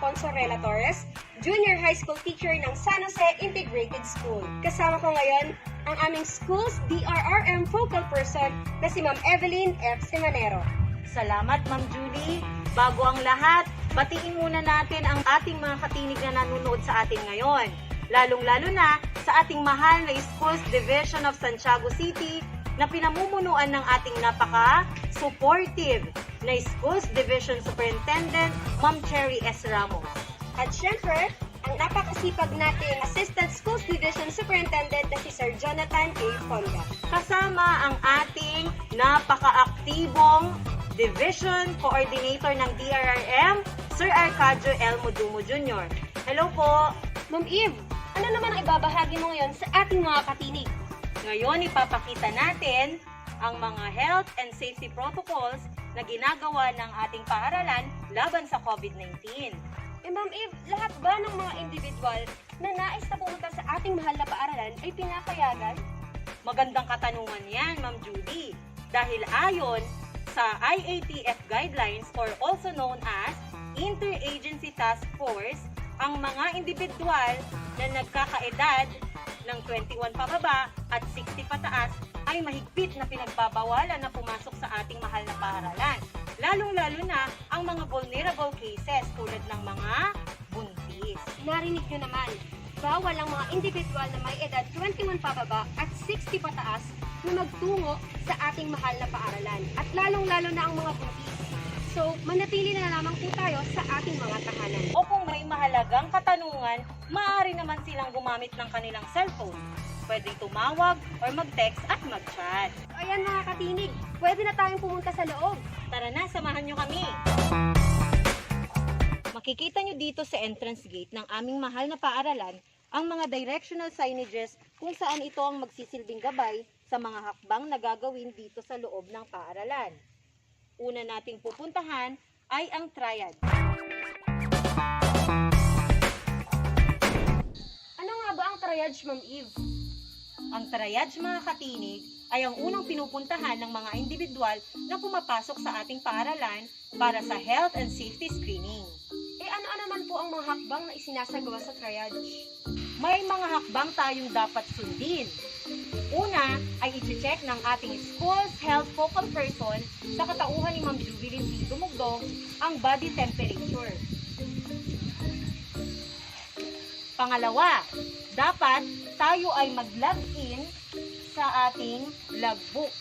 Ponsorela Torres, Junior High School Teacher ng San Jose Integrated School. Kasama ko ngayon ang aming school's DRRM focal person na si Ma'am Evelyn F. Simanero. Salamat, Ma'am Julie. Bago ang lahat, batiin muna natin ang ating mga katinig na nanonood sa atin ngayon. Lalong-lalo na sa ating mahal na Schools Division of Santiago City na pinamumunuan ng ating napaka-supportive na Schools Division Superintendent, Ma'am Cherry S. Ramos. At syempre, ang napakasipag nating Assistant Schools Division Superintendent na si Sir Jonathan A. Fonda. Kasama ang ating napaka-aktibong Division Coordinator ng DRRM, Sir Arcadio L. Modumo Jr. Hello po! Ma'am Eve, ano naman ang ibabahagi mo ngayon sa ating mga katinig? Ngayon, ipapakita natin ang mga health and safety protocols na ginagawa ng ating paaralan laban sa COVID-19. Ma'am Eve, lahat ba ng mga individual na nais na pumunta sa ating mahal na paaralan ay pinapayagan? Magandang katanungan yan, Ma'am Judy. Dahil ayon sa IATF guidelines or also known as Interagency Task Force, ang mga individual na nagkakaedad ng 21 pababa at 60 pataas ay mahigpit na pinagbabawalan na pumasok sa ating mahal na paaralan. Lalong-lalo na ang mga vulnerable cases tulad ng mga buntis. Narinig nyo naman, bawal ang mga individual na may edad 21 pababa at 60 pataas na magtungo sa ating mahal na paaralan. At lalong-lalo na ang mga buntis. So, manatili na lamang po tayo sa ating mga tahanan. O kung may mahalagang katanungan, maaari naman silang gumamit ng kanilang cellphone. Pwede tumawag or mag-text at mag-chat. Ayan mga katinig, pwede na tayong pumunta sa loob. Tara na, samahan nyo kami! Makikita nyo dito sa entrance gate ng aming mahal na paaralan ang mga directional signages kung saan ito ang magsisilbing gabay sa mga hakbang na gagawin dito sa loob ng paaralan. Una nating pupuntahan ay ang triad. Ano nga ba ang triage, Ma'am Eve? Ang triage, mga katinig, ay ang unang pinupuntahan ng mga individual na pumapasok sa ating paaralan para sa health and safety screening. Ano naman po ang mga hakbang na isinasagawa sa triage? May mga hakbang tayong dapat sundin. Una ay i-check ng ating school's health focal person sa katauhan ni Ma'am Jubilin P. Dumugdong ang body temperature. Pangalawa, dapat tayo ay mag-log in sa ating logbook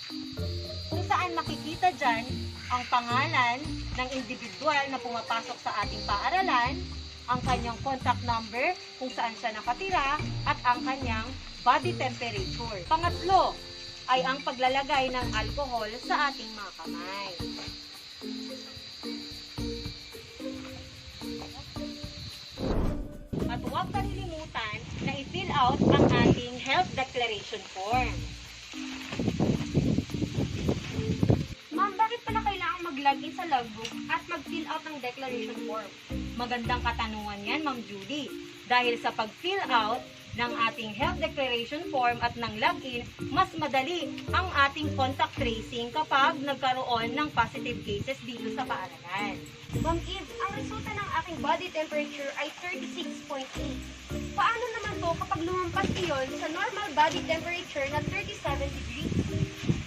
kung saan makikita dyan ang pangalan ng individual na pumapasok sa ating paaralan, ang kanyang contact number kung saan siya nakatira, at ang kanyang body temperature. Pangatlo ay ang paglalagay ng alcohol sa ating mga kamay. At huwag kalilimutan na i-fill out ang ating health declaration form. Ma'am, bakit pala kailangan mag-login sa logbook at mag-fill out ng declaration form? Magandang katanungan yan, Ma'am Judy. Dahil sa pag-fill out ng ating health declaration form at ng login, mas madali ang ating contact tracing kapag nagkaroon ng positive cases dito sa paaralan. Ma'am Eve, ang resulta ng aking body temperature ay 36.8. Paano naman to kapag lumampas iyon sa normal body temperature na 37 degrees?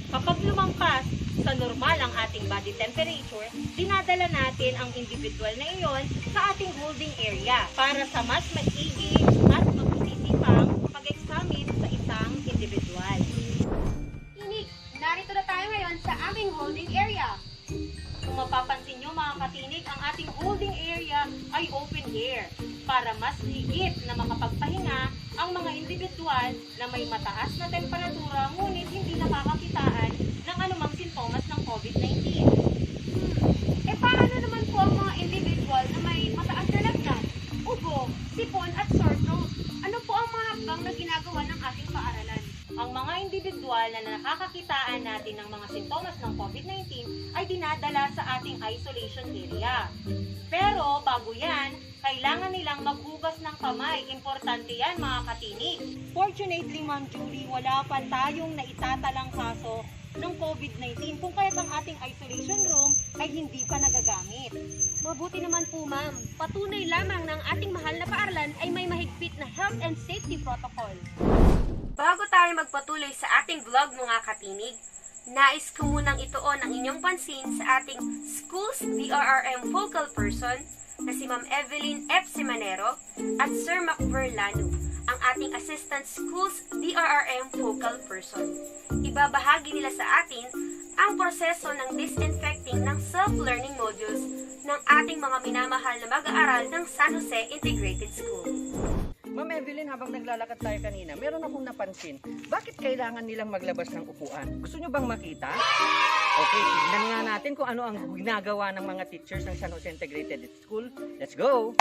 Kapag lumampas sa normal ang ating body temperature, dinadala natin ang individual na iyon sa ating holding area para sa mas maigi at magpusisipang pag-examine sa isang individual. Inig, narito na tayo ngayon sa aming holding area. Kung mapapansin nyo, mga katinig, ang ating holding area ay open air para mas higit na makapagpahinga ang mga individual na may mataas na temperatura ngunit hindi nakakakitaan ng anumang sintomas ng COVID-19. Paano naman po ang mga individual na may mataas na lagnat, ubo, sipon at sore throat? Ano po ang mga hakbang na ginagawa ng ating paaralan? Ang mga individual na nakakakitaan natin ng mga sintomas ng COVID-19 ay dinadala sa ating isolation area. Pero bago yan, kailangan nilang maghugas ng kamay. Importante yan, mga katinig. Fortunately, Ma'am Julie, wala pa tayong naitatalang kaso ng COVID-19 kung kaya't ang ating isolation room ay hindi pa nagagamit. Mabuti naman po, ma'am. Patunay lamang ng ating mahal na paaralan ay may mahigpit na health and safety protocol. Bago tayo magpatuloy sa ating vlog mga katinig, nais ko munang ituon ang inyong pansin sa ating Schools DRRM focal person na si Ma'am Evelyn F. Simanero at Sir Mac Verlano, ang ating Assistant Schools DRRM focal person. Ibabahagi nila sa atin ang proseso ng disinfecting ng self-learning modules ng ating mga minamahal na mag-aaral ng San Jose Integrated School. Ma'am Evelyn, habang naglalakad tayo kanina, meron akong napansin. Bakit kailangan nilang maglabas ng upuan? Gusto nyo bang makita? Okay, tignan nga natin kung ano ang ginagawa ng mga teachers ng San Jose Integrated School. Let's go!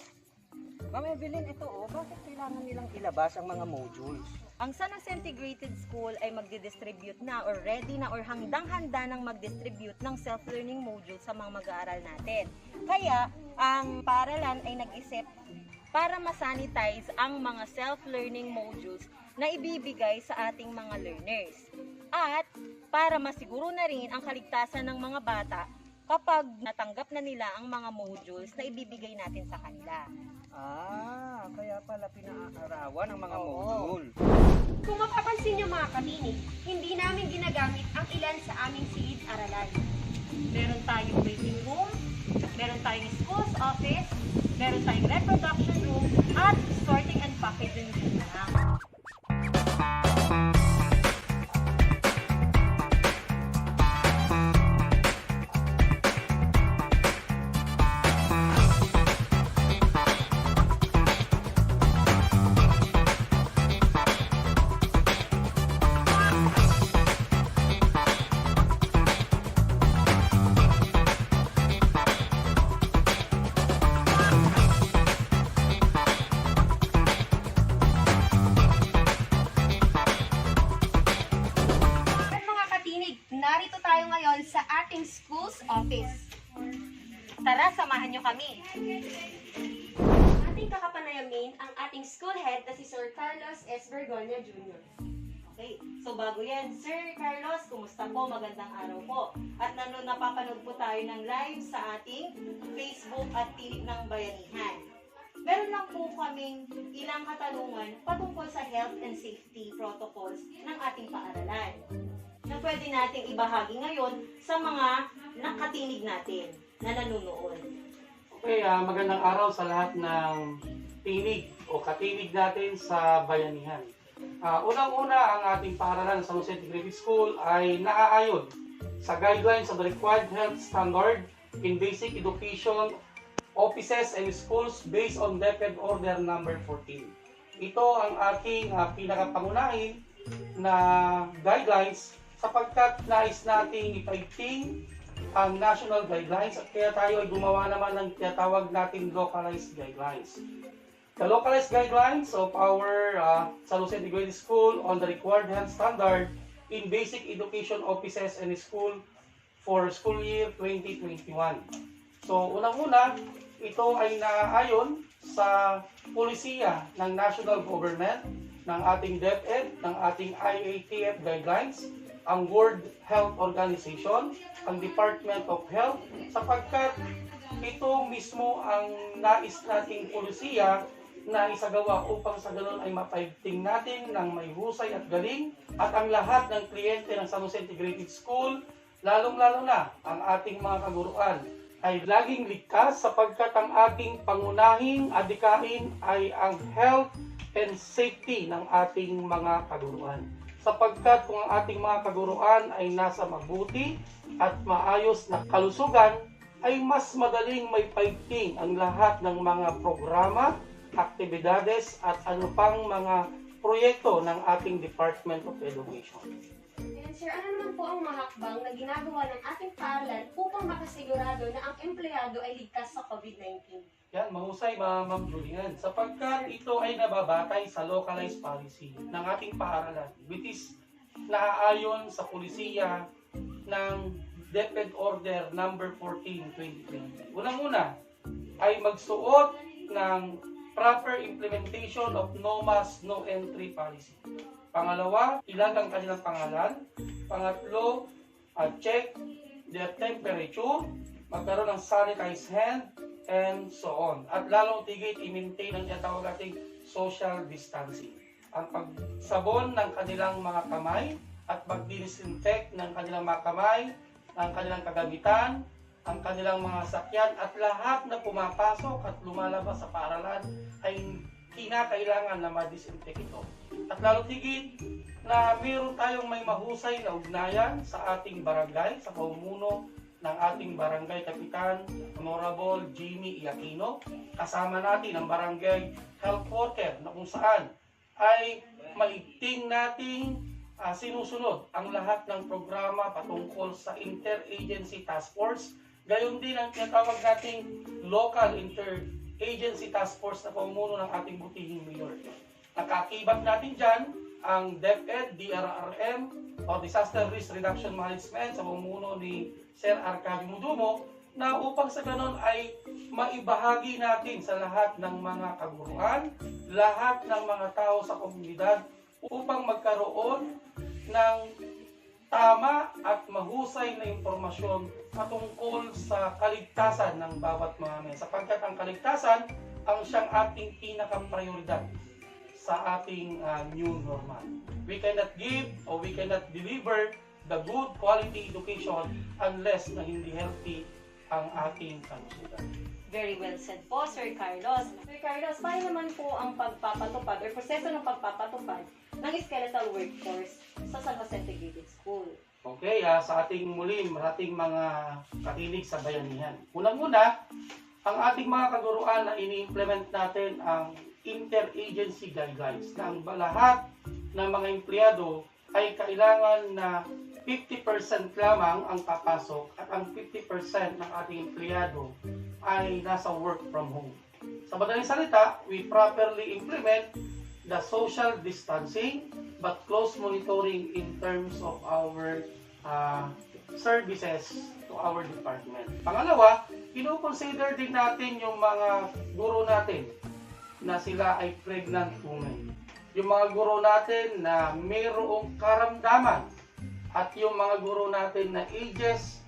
Ma'am Evelyn, ito bakit kailangan nilang ilabas ang mga modules? Ang San Jose Integrated School ay magdi-distribute na or ready na or handang-handa ng mag-distribute ng self-learning modules sa mga mag-aaral natin. Kaya, ang paaralan ay nag-isip para masanitize ang mga self-learning modules na ibibigay sa ating mga learners. At para masiguro na rin ang kaligtasan ng mga bata kapag natanggap na nila ang mga modules na ibibigay natin sa kanila. Kaya pala pinaarawan ang mga Oo. module. Kung mapapansin niyo mga katinig, hindi namin ginagamit ang ilan sa aming silid-aralan. Meron tayong waiting room, meron tayong school's office, meron tayong reproduction room, at sorting and packaging room lang. At mga katinig, narito tayo ngayon sa ating school's office. Tara, samahan nyo kami. Ating kakapanayamin ang ating school head na si Sir Carlos S. Bergonia Jr. Okay, so bago yan, Sir Carlos, kumusta po? Magandang araw po. At napapanood po tayo ng live sa ating Facebook at Tinig ng Bayanihan. Meron lang po kaming ilang katanungan patungkol sa health and safety protocols ng ating paaralan na pwede nating ibahagi ngayon sa mga nakatinig natin na nanonood. Okay, magandang araw sa lahat ng tinig o katinig natin sa bayanihan. Unang-una, ang ating paaralan sa San Jose Integrated School ay naaayon sa guidelines of the required health standard in basic education offices and schools based on DepEd Order number 14. Ito ang aking pinakapangunahin na guidelines sapagkat nais nating ipaigting ang national guidelines at kaya tayo ay gumawa naman ng tinatawag nating localized guidelines. The localized guidelines of our San Jose Integrated School on the required health standard in basic education offices and school for school year 2021. So, unang-una, ito ay naaayon sa polisiya ng national government, ng ating DepEd, ng ating IATF guidelines, ang World Health Organization, ang Department of Health, sapagkat ito mismo ang nais nating polisiya na isagawa upang sa ganun ay mapaigting natin ng may husay at galing at ang lahat ng kliyente ng San Jose Integrated School, lalong-lalo na ang ating mga kaguruan, ay laging ligtas sapagkat ang ating pangunahing adikain ay ang health and safety ng ating mga kaguruan. Sapagkat kung ang ating mga kaguruan ay nasa mabuti at maayos na kalusugan, ay mas madaling may paigting ang lahat ng mga programa, aktibidades at ano pang mga proyekto ng ating Department of Education. And sir, ano naman po ang mga hakbang na ginagawa ng ating paaralan upang makasigurado na ang empleyado ay ligtas sa COVID-19? Yan, mahusay Ma'am Julian, sapagkat ito ay nababatay sa localized policy ng ating paaralan, which is naaayon sa polisiya ng DepEd Order number 14, 2020. Unang-una ay magsuot ng proper implementation of no mask, no entry policy. Pangalawa, ilag ang kanilang pangalan. Pangatlo, check their temperature, magkaroon ng sanitized hand, and so on. At lalong tigit, i-maintain ang tinatawag nating social distancing. Ang pagsabon ng kanilang mga kamay at mag-disinfect ng kanilang mga kamay, ang kanilang kagamitan, ang kanilang mga sakyan, at lahat na pumapasok at lumalabas sa paaralan ay kinakailangan na ma-disinfect ito. At lalong tigit na mayroon tayong may mahusay na ugnayan sa ating barangay, sa pamumuno ng ating barangay kapitan, Honorable Jimmy Iacchino. Kasama natin ang barangay health worker na kung saan ay maigting nating sinusunod ang lahat ng programa patungkol sa Interagency Task Force. Gayon din ang tinatawag nating Local Interagency Task Force na pamumuno ng ating butihing mayor. Nakakibat natin dyan ang DepEd, DRRM, o Disaster Risk Reduction Management sa pamumuno ni Sir Arcadio Mudumo, na upang sa ganon ay maibahagi natin sa lahat ng mga kaguruan, lahat ng mga tao sa komunidad upang magkaroon ng tama at mahusay na impormasyon patungkol sa kaligtasan ng bawat mga men. Sapagkat ang kaligtasan ang siyang ating pinaka-prioridad sa ating new normal. We cannot give or we cannot deliver the good quality education unless na hindi healthy ang ating kalusugan. Very well said po, Sir Carlos. Sir Carlos, paano naman po ang pagpapatupad or proseso ng pagpapatupad ng skeletal workforce sa San Jose Integrated School? Okay, sa ating mga katinig sa bayanihan. Unang-una, ang ating mga kaguruan na ini-implement natin ang interagency guidelines na ang lahat ng mga empleyado ay kailangan na 50% lamang ang papasok at ang 50% ng ating empleyado ay nasa work from home. Sa madaling salita, we properly implement the social distancing but close monitoring in terms of our services to our department. Pangalawa, ino-consider din natin yung mga guro natin na sila ay pregnant women. Yung mga guro natin na mayroong karamdaman at yung mga guro natin na ages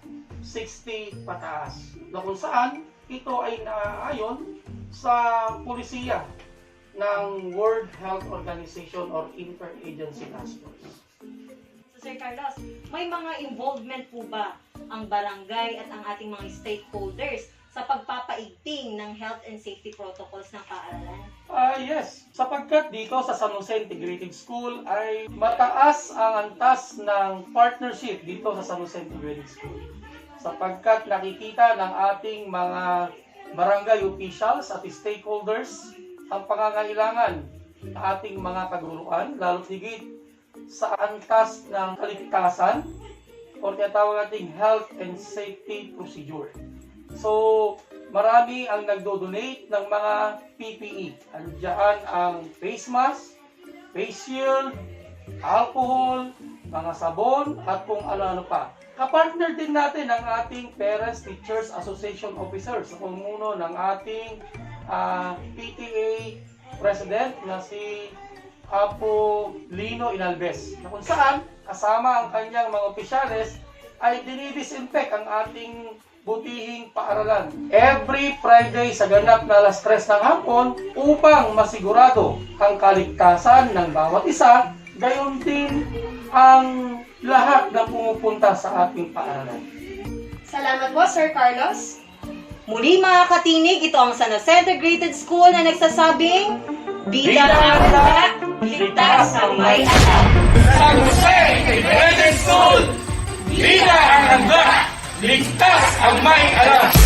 60 pataas. Na kung saan ito ay naaayon sa pulisiya ng World Health Organization or Interagency Task Force. So, Sir Carlos, may mga involvement po ba ang barangay at ang ating mga stakeholders sa pagpapaigting ng health and safety protocols ng paaralan? Yes, sapagkat dito sa San Jose Integrated School ay mataas ang antas ng partnership dito sa San Jose Integrated School. Sapagkat nakikita ng ating mga barangay officials at stakeholders ang pangangailangan ng ating mga kaguruan, lalo higit sa antas ng kaligtasan o tinatawag nating health and safety procedure. So, marami ang nagdo-donate ng mga PPE. Andiyan ang face mask, face shield, alcohol, mga sabon, at kung ano-ano pa. Kapartner din natin ang ating Parents Teachers Association Officers sa pamumuno ng ating PTA President na si Apo Lino Inalbes. Na kung saan, kasama ang kanyang mga opisyales, ay dinidisinfect ang ating butihing paaralan every Friday sa ganap na alas 3 ng hapon upang masigurado ang kaligtasan ng bawat isa, gayon din ang lahat na pumupunta sa ating paaralan. Salamat po, Sir Carlos. Muli mga katinig, ito ang San Jose Integrated School na nagsasabing Bida ang lahat, ligtas ang may alam. San Jose Integrated School! Bida ang handa! Ligtas ang may alam!